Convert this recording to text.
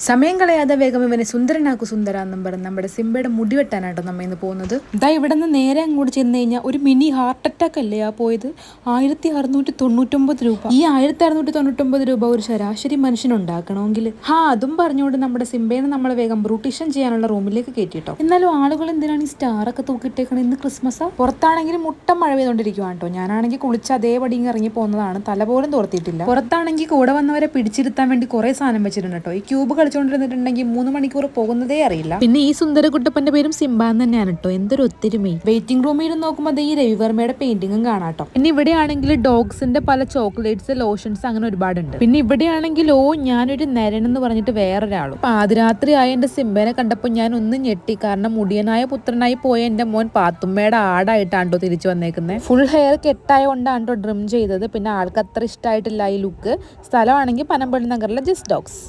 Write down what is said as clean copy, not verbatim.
സമയം കളയാതെ വേഗം ഇവനെ സുന്ദരനാക്കു സുന്ദര എന്നും പറഞ്ഞ് നമ്മുടെ സിംബയുടെ മുടി വെട്ടാനാട്ടോ നമ്മ ഇന്ന് പോകുന്നത്. ഇതാ ഇവിടെ നിന്ന് നേരെ അങ്ങോട്ട് ചെന്ന് കഴിഞ്ഞാൽ ഒരു മിനി ഹാർട്ട് അറ്റാക്ക് അല്ലേ ആ പോയത്. 1699 രൂപ. ഈ 1699 രൂപ ഒരു ശരാശരി മനുഷ്യനുണ്ടാക്കണമെങ്കിൽ അതും പറഞ്ഞുകൊണ്ട് നമ്മുടെ സിംബേനെ നമ്മൾ വേഗം ബ്യൂട്ടീഷ്യൻ ചെയ്യാനുള്ള റൂമിലേക്ക് കയറ്റിട്ടോ. എന്നാലും ആളുകൾ എന്തിനാണ് ഈ സ്റ്റാറൊക്കെ തൂക്കിയിട്ടേക്കണം? ഇന്ന് ക്രിസ്മസാ. പുറത്താണെങ്കിൽ മുട്ട മഴ പെയ്തുകൊണ്ടിരിക്കുവാണ് കേട്ടോ. ഞാനാണെങ്കിൽ കുളിച്ച് അതേപടി ഇറങ്ങി പോകുന്നതാണ്, തല പോലും തോർത്തിയിട്ടില്ല. പുറത്താണെങ്കിൽ കൂടെ വന്നവരെ പിടിച്ചിരുത്താൻ വേണ്ടി കുറെ സാധനം വെച്ചിട്ടുണ്ട് കേട്ടോ. ഈ ക്യൂബ് കളിച്ചോണ്ടിരുന്നിട്ടുണ്ടെങ്കിൽ 3 മണിക്കൂർ പോകുന്നതേ അറിയില്ല. പിന്നെ ഈ സുന്ദരകുട്ടപ്പന്റെ പേരും സിംബ തന്നെയാണ് കേട്ടോ. എന്തൊരു ഒത്തിരിമയും. വെയിറ്റിംഗ് റൂമിൽ നോക്കുമ്പോൾ ഈ രവിവർമ്മയുടെ പെയിന്റിങ്ങും കാണാട്ടോ. പിന്നെ ഇവിടെയാണെങ്കിൽ ഡോഗ്സിന്റെ പല ചോക്ലേറ്റ്സ്, ലോഷൻസ് അങ്ങനെ ഒരുപാടുണ്ട്. പിന്നെ ഇവിടെയാണെങ്കിൽ ഞാനൊരു നരൻ എന്ന് പറഞ്ഞിട്ട് വേറൊരാളും. പാതിരാത്രി ആയ എന്റെ സിംബനെ കണ്ടപ്പോൾ ഞാൻ ഒന്ന് ഞെട്ടി. കാരണം മുടിയനായ പുത്രനായി പോയ എന്റെ മോൻ പാത്തുമ്മയുടെ ആടായിട്ടാണ്ടോ തിരിച്ചു വന്നേക്കുന്നത്. ഫുൾ ഹെയർ കെട്ടായ കൊണ്ടാണ്ടോ ഡ്രിം ചെയ്തത്. പിന്നെ ആൾക്ക് അത്ര ഇഷ്ടമായിട്ടില്ല ഈ ലുക്ക്. സ്ഥലമാണെങ്കിൽ പനമ്പള്ളി നഗറിലെ ജസ്റ്റ് ഡോഗ്സ്.